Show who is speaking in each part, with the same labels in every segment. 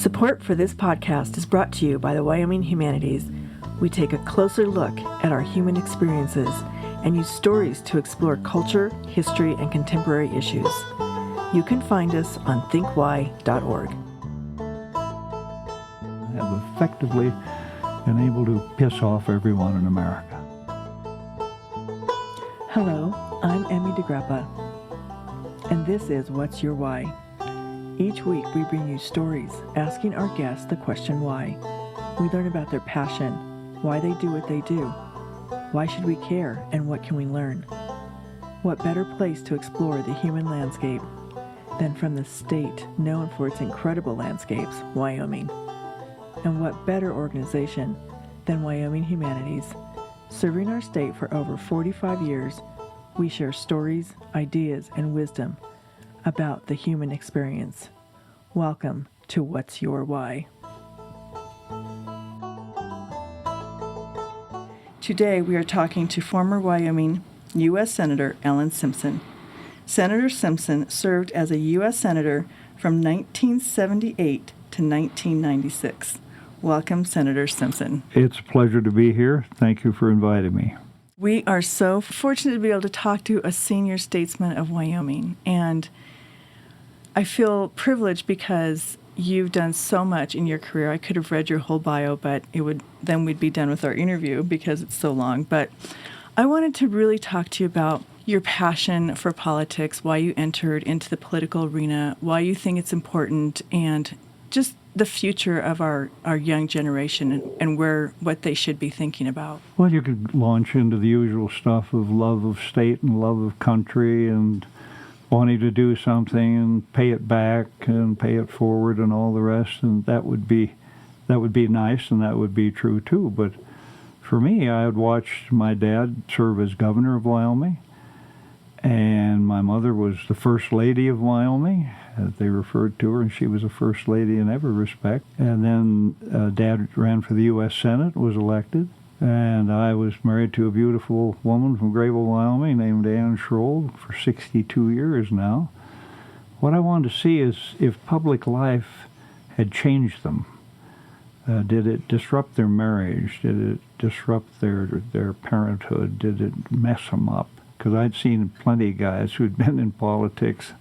Speaker 1: Support for this podcast is brought to you by the Wyoming Humanities. We take a closer look at our human experiences and use stories to explore culture, history, and contemporary issues. You can find us on thinkwhy.org.
Speaker 2: I have effectively been able to piss off everyone in America.
Speaker 1: Hello, I'm Emmy DeGrappa, and this is What's Your Why? Each week we bring you stories asking our guests the question why. We learn about their passion, why they do what they do, why should we care, and what can we learn? What better place to explore the human landscape than from the state known for its incredible landscapes, Wyoming? And what better organization than Wyoming Humanities? Serving our state for over 45 years, we share stories, ideas, and wisdom about the human experience. Welcome to What's Your Why? Today we are talking to former Wyoming U.S. Senator Alan Simpson. Senator Simpson served as a U.S. Senator from 1978 to 1996. Welcome, Senator Simpson.
Speaker 2: It's a pleasure to be here. Thank you for inviting me.
Speaker 1: We are so fortunate to be able to talk to a senior statesman of Wyoming, and I feel privileged because you've done so much in your career. I could have read your whole bio, but then we'd be done with our interview because it's so long. But I wanted to really talk to you about your passion for politics, why you entered into the political arena, why you think it's important, and just the future of our young generation and what they should be thinking about.
Speaker 2: Well, you could launch into the usual stuff of love of state and love of country and wanting to do something and pay it back and pay it forward and all the rest, and that would be nice and that would be true too. But for me, I had watched my dad serve as governor of Wyoming, and my mother was the first lady of Wyoming, as they referred to her, and she was a first lady in every respect. And then Dad ran for the U.S. Senate, was elected, and I was married to a beautiful woman from Grayville, Wyoming, named Ann Schroll, for 62 years now. What I wanted to see is if public life had changed them. Did it disrupt their marriage? Did it disrupt their parenthood? Did it mess them up? Because I'd seen plenty of guys who'd been in politics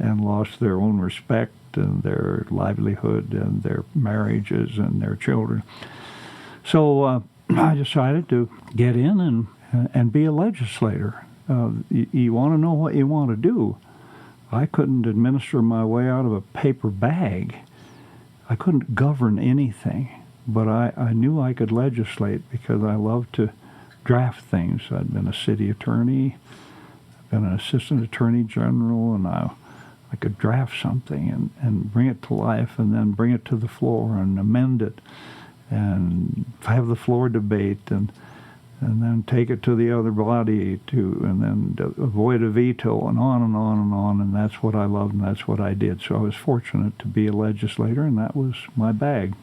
Speaker 2: and lost their own respect and their livelihood and their marriages and their children. So I decided to get in and be a legislator. You want to know what you want to do. I couldn't administer my way out of a paper bag. I couldn't govern anything, but I knew I could legislate because I loved to draft things. I'd been a city attorney, been an assistant attorney general, and I could draft something and bring it to life and then bring it to the floor and amend it and have the floor debate and then take it to the other body and then avoid a veto and on and on and on. And that's what I loved and that's what I did. So I was fortunate to be a legislator, and that was my bag.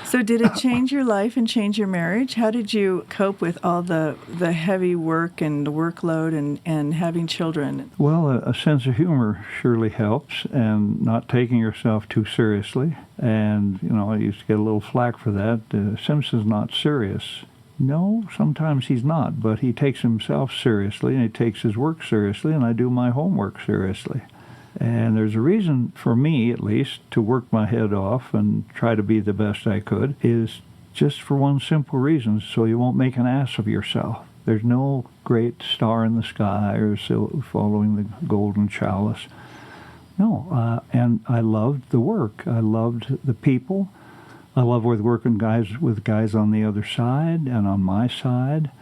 Speaker 1: So did it change your life and change your marriage? How did you cope with all the heavy work and the workload and having children?
Speaker 2: Well, a sense of humor surely helps, and not taking yourself too seriously. And, I used to get a little flack for that. Simpson's not serious. No, sometimes he's not, but he takes himself seriously, and he takes his work seriously, and I do my homework seriously. And there's a reason for me, at least, to work my head off and try to be the best I could, is just for one simple reason, so you won't make an ass of yourself. There's no great star in the sky or following the golden chalice. No, and I loved the work. I loved the people. I loved working with guys on the other side and on my side.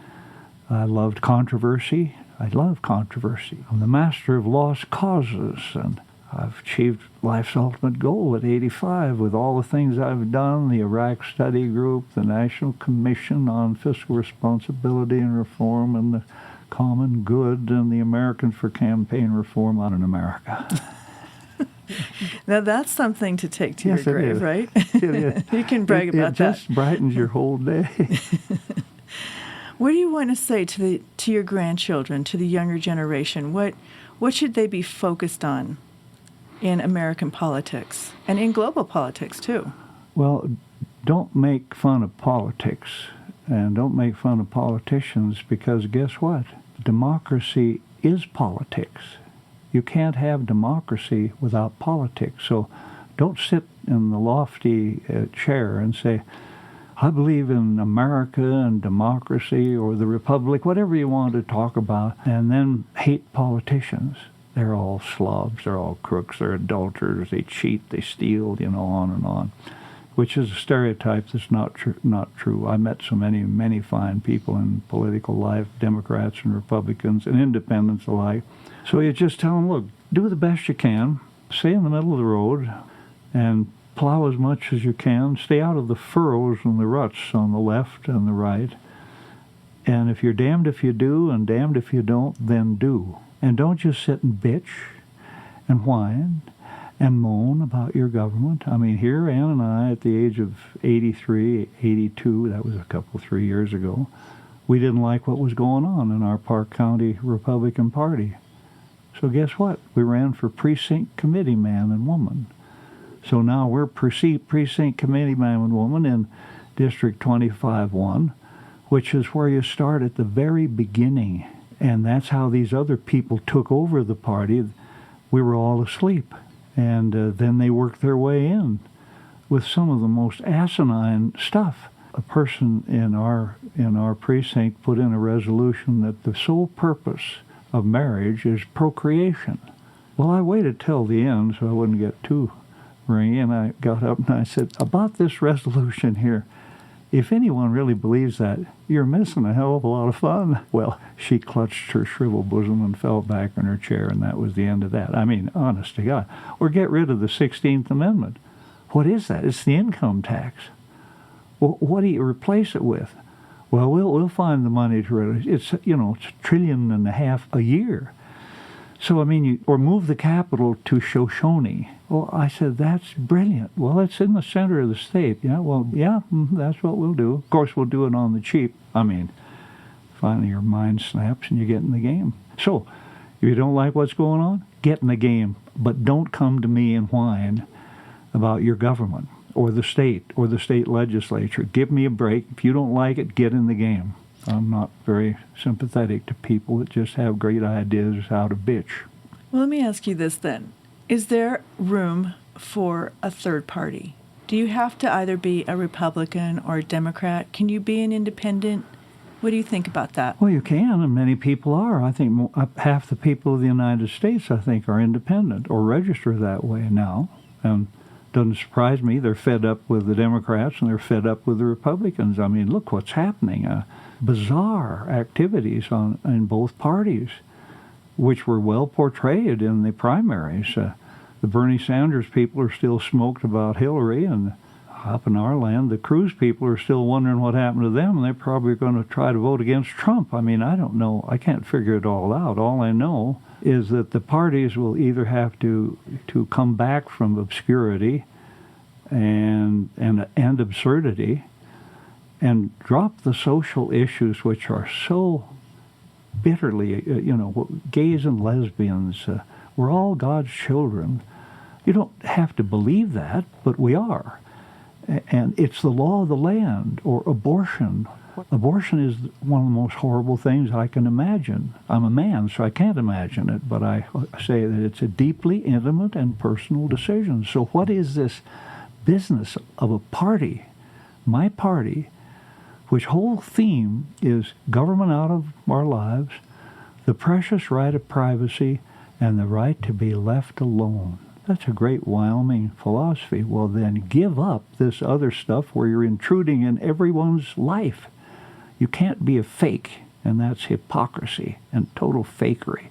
Speaker 2: I loved controversy. I love controversy. I'm the master of lost causes, and I've achieved life's ultimate goal at 85 with all the things I've done, the Iraq Study Group, the National Commission on Fiscal Responsibility and Reform, and the Common Good, and the Americans for Campaign Reform on an America.
Speaker 1: Now that's something to take to
Speaker 2: Yes,
Speaker 1: your grave, right? You can brag about that.
Speaker 2: It just brightens your whole day.
Speaker 1: What do you want to say to your grandchildren, to the younger generation? What should they be focused on? in American politics and in global politics, too.
Speaker 2: Well, don't make fun of politics and don't make fun of politicians, because guess what? Democracy is politics. You can't have democracy without politics. So don't sit in the lofty chair and say, I believe in America and democracy or the republic, whatever you want to talk about, and then hate politicians. They're all slobs, they're all crooks, they're adulterers, they cheat, they steal, on and on, which is a stereotype that's not true. I met so many fine people in political life, Democrats and Republicans and independents alike. So you just tell them, look, do the best you can, stay in the middle of the road, and plow as much as you can. Stay out of the furrows and the ruts on the left and the right. And if you're damned if you do and damned if you don't, then do. And don't just sit and bitch and whine and moan about your government. I mean, here, Ann and I, at the age of 83, 82, that was 3 years ago, we didn't like what was going on in our Park County Republican Party. So guess what? We ran for precinct committee man and woman. So now we're precinct committee man and woman in District 25-1, which is where you start at the very beginning. And that's how these other people took over the party. We were all asleep. And then they worked their way in with some of the most asinine stuff. A person in our precinct put in a resolution that the sole purpose of marriage is procreation. Well, I waited till the end so I wouldn't get too ringy, and I got up and I said, about this resolution here, if anyone really believes that, you're missing a hell of a lot of fun. Well, she clutched her shriveled bosom and fell back in her chair, and that was the end of that. I mean, honest to God. Or get rid of the 16th Amendment. What is that? It's the income tax. Well, what do you replace it with? Well, we'll find the money to it's $1.5 trillion a year. So, I mean, or move the capital to Shoshone. Well, I said, that's brilliant. Well, it's in the center of the state. Yeah, well, yeah, that's what we'll do. Of course, we'll do it on the cheap. I mean, finally your mind snaps and you get in the game. So, if you don't like what's going on, get in the game. But don't come to me and whine about your government or the state legislature. Give me a break. If you don't like it, get in the game. I'm not very sympathetic to people that just have great ideas how to bitch.
Speaker 1: Well, let me ask you this then. Is there room for a third party? Do you have to either be a Republican or a Democrat? Can you be an independent? What do you think about that?
Speaker 2: Well, you can, and many people are. I think half the people of the United States, I think, are independent or register that way now. And doesn't surprise me. They're fed up with the Democrats and they're fed up with the Republicans. I mean, look what's happening. Bizarre activities in both parties, which were well portrayed in the primaries. The Bernie Sanders people are still smoked about Hillary, and up in our land, the Cruz people are still wondering what happened to them, and they're probably going to try to vote against Trump. I mean, I don't know. I can't figure it all out. All I know is that the parties will either have to come back from obscurity and absurdity and drop the social issues which are so bitterly, gays and lesbians, we're all God's children. You don't have to believe that, but we are. And it's the law of the land, or abortion. Abortion is one of the most horrible things I can imagine. I'm a man, so I can't imagine it, but I say that it's a deeply intimate and personal decision. So what is this business of a party, my party, which whole theme is government out of our lives, the precious right of privacy, and the right to be left alone? That's a great Wyoming philosophy. Well, then give up this other stuff where you're intruding in everyone's life. You can't be a fake, and that's hypocrisy and total fakery.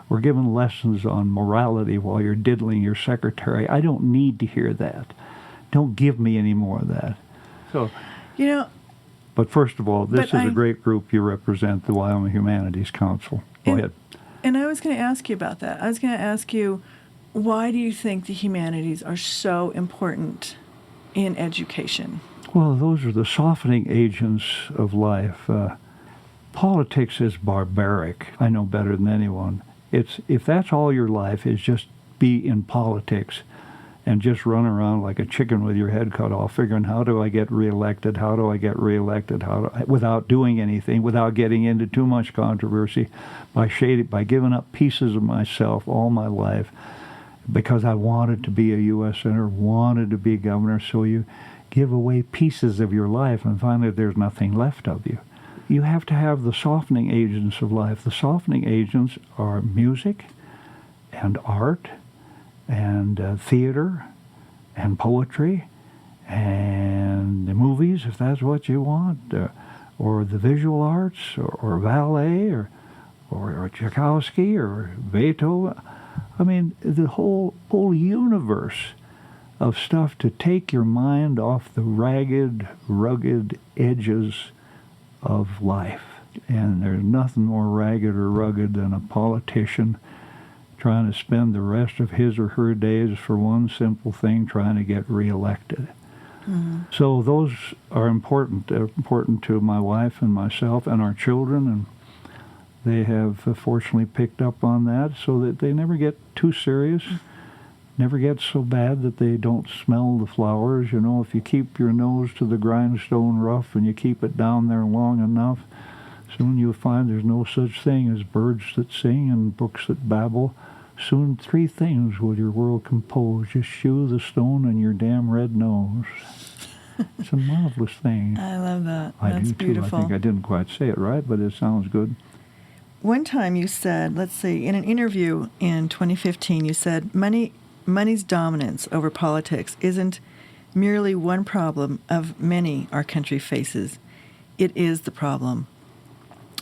Speaker 2: We're given lessons on morality while you're diddling your secretary. I don't need to hear that. Don't give me any more of that. So, But first of all, this is a great group you represent, the Wyoming Humanities Council. Go ahead.
Speaker 1: And I was going to ask you about that. I was going to ask you, why do you think the humanities are so important in education?
Speaker 2: Well, those are the softening agents of life. Politics is barbaric. I know better than anyone. If that's all your life is just be in politics and just run around like a chicken with your head cut off, figuring how do I get reelected, without doing anything, without getting into too much controversy, by giving up pieces of myself all my life because I wanted to be a U.S. Senator, wanted to be governor. So you give away pieces of your life and finally there's nothing left of you. You have to have the softening agents of life. The softening agents are music and art and theater and poetry and the movies, if that's what you want, or the visual arts, or ballet, or Tchaikovsky, or Beethoven. I mean, the whole universe of stuff to take your mind off the ragged, rugged edges of life. And there's nothing more ragged or rugged than a politician trying to spend the rest of his or her days for one simple thing, trying to get reelected. Mm-hmm. So those are important. They're important to my wife and myself and our children, and they have fortunately picked up on that so that they never get too serious, never get so bad that they don't smell the flowers. You know, if you keep your nose to the grindstone rough and you keep it down there long enough, soon you'll find there's no such thing as birds that sing and brooks that babble. Soon 3 things will your world compose, just you, the stone, and your damn red nose. It's a marvelous thing.
Speaker 1: I love that.
Speaker 2: That's
Speaker 1: beautiful.
Speaker 2: Too. I think I didn't quite say it right, but it sounds good.
Speaker 1: One time you said, let's see, in an interview in 2015, you said, money's dominance over politics isn't merely one problem of many our country faces. It is the problem.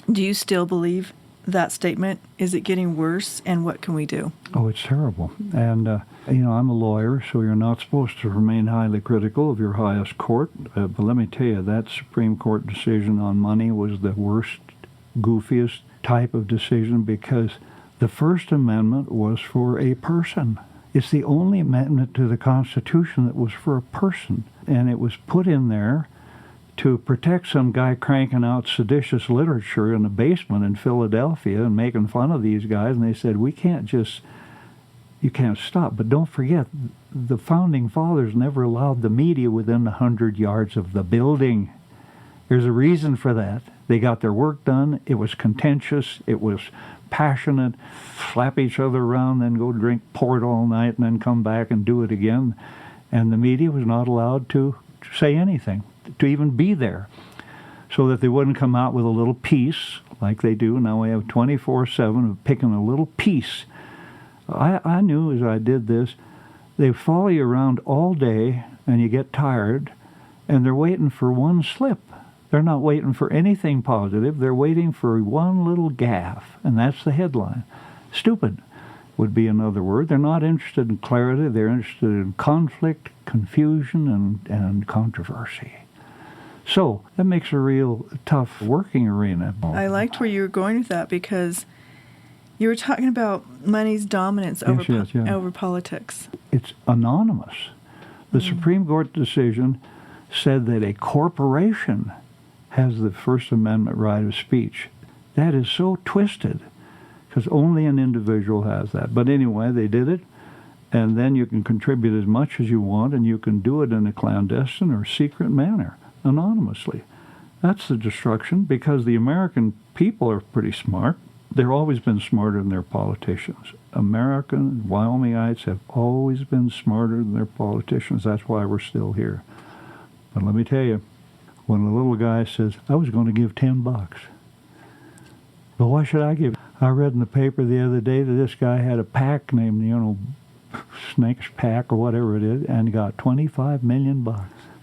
Speaker 1: Do you still believe that statement? Is it getting worse, and what can we do?
Speaker 2: Oh, it's terrible. And, I'm a lawyer, so you're not supposed to remain highly critical of your highest court. But let me tell you, that Supreme Court decision on money was the worst, goofiest type of decision because the First Amendment was for a person. It's the only amendment to the Constitution that was for a person. And it was put in there to protect some guy cranking out seditious literature in a basement in Philadelphia and making fun of these guys. And they said, you can't stop. But don't forget, the Founding Fathers never allowed the media within 100 yards of the building. There's a reason for that. They got their work done. It was contentious. It was passionate. Slap each other around, then go drink port all night, and then come back and do it again. And the media was not allowed to say anything, to even be there, so that they wouldn't come out with a little piece like they do. Now we have 24/7 of picking a little piece. I knew as I did this, they follow you around all day and you get tired, and they're waiting for one slip. They're not waiting for anything positive. They're waiting for one little gaffe, and that's the headline. Stupid would be another word. They're not interested in clarity. They're interested in conflict, confusion, and controversy. So that makes a real tough working arena.
Speaker 1: I liked where you were going with that because you were talking about money's dominance over politics.
Speaker 2: It's anonymous. The Supreme Court decision said that a corporation has the First Amendment right of speech. That is so twisted because only an individual has that. But anyway, they did it, and then you can contribute as much as you want, and you can do it in a clandestine or secret manner, anonymously. That's the destruction because the American people are pretty smart. They've always been smarter than their politicians. American Wyomingites have always been smarter than their politicians. That's why we're still here. But let me tell you, when a little guy says, I was going to give $10. But why should I give? I read in the paper the other day that this guy had a PAC named, Snake's PAC or whatever it is, and got $25 million.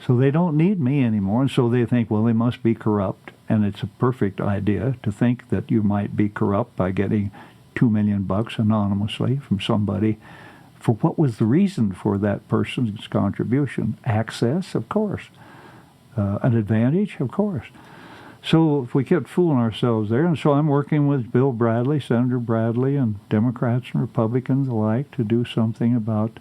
Speaker 2: So they don't need me anymore, and so they think, well, they must be corrupt. And it's a perfect idea to think that you might be corrupt by getting $2 million anonymously from somebody. For what was the reason for that person's contribution? Access, of course. An advantage, of course. So if we kept fooling ourselves there, and so I'm working with Bill Bradley, Senator Bradley, and Democrats and Republicans alike to do something about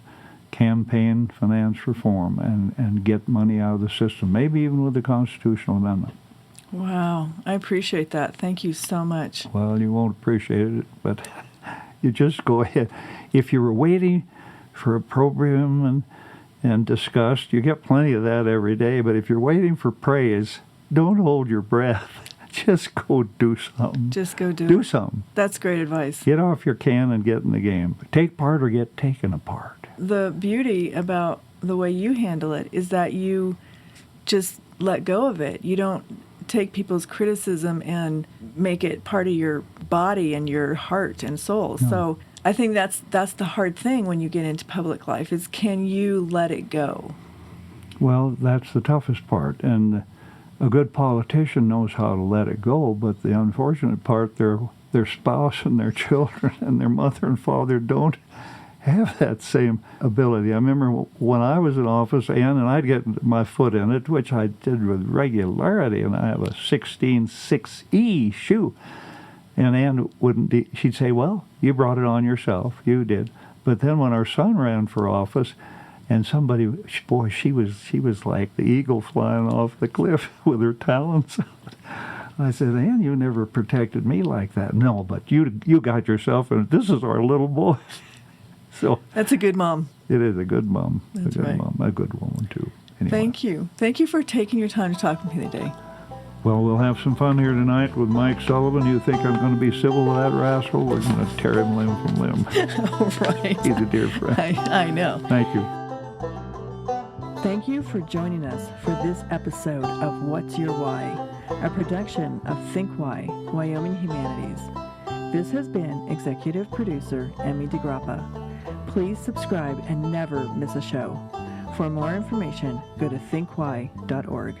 Speaker 2: campaign finance reform and get money out of the system, maybe even with the constitutional amendment.
Speaker 1: Wow, I appreciate that. Thank you so much.
Speaker 2: Well, you won't appreciate it, but You just go ahead. If you were waiting for a program and disgust, you get plenty of that every day. But if you're waiting for praise, don't hold your breath. Just go do something.
Speaker 1: Just go
Speaker 2: do something.
Speaker 1: That's great advice.
Speaker 2: Get off your can and get in the game. Take part or get taken apart.
Speaker 1: The beauty about the way you handle it is that you just let go of it. You don't take people's criticism and make it part of your body and your heart and soul.
Speaker 2: No.
Speaker 1: So I think that's the hard thing when you get into public life is, can you let it go?
Speaker 2: Well, that's the toughest part. And a good politician knows how to let it go, but the unfortunate part, their spouse and their children and their mother and father don't have that same ability. I remember when I was in office, Ann and I'd get my foot in it, which I did with regularity, and I have a 16.6E shoe. And Ann she'd say, well, you brought it on yourself, you did. But then when our son ran for office, and somebody, boy, she was like the eagle flying off the cliff with her talons out. I said, Ann, you never protected me like that. No, but you got yourself, and this is our little boy. So
Speaker 1: that's a good mom.
Speaker 2: It is a good mom.
Speaker 1: That's
Speaker 2: a good
Speaker 1: right.
Speaker 2: mom. A good woman, too. Anyway.
Speaker 1: Thank you. Thank you for taking your time to talk with me today.
Speaker 2: Well, we'll have some fun here tonight with Mike Sullivan. You think I'm going to be civil to that rascal? We're going to tear him limb from limb.
Speaker 1: All right.
Speaker 2: He's a dear friend.
Speaker 1: I know.
Speaker 2: Thank you.
Speaker 1: Thank you for joining us for this episode of What's Your Why, a production of Think Why, Wyoming Humanities. This has been executive producer Emmy DeGrappa. Please subscribe and never miss a show. For more information, go to thinkwhy.org.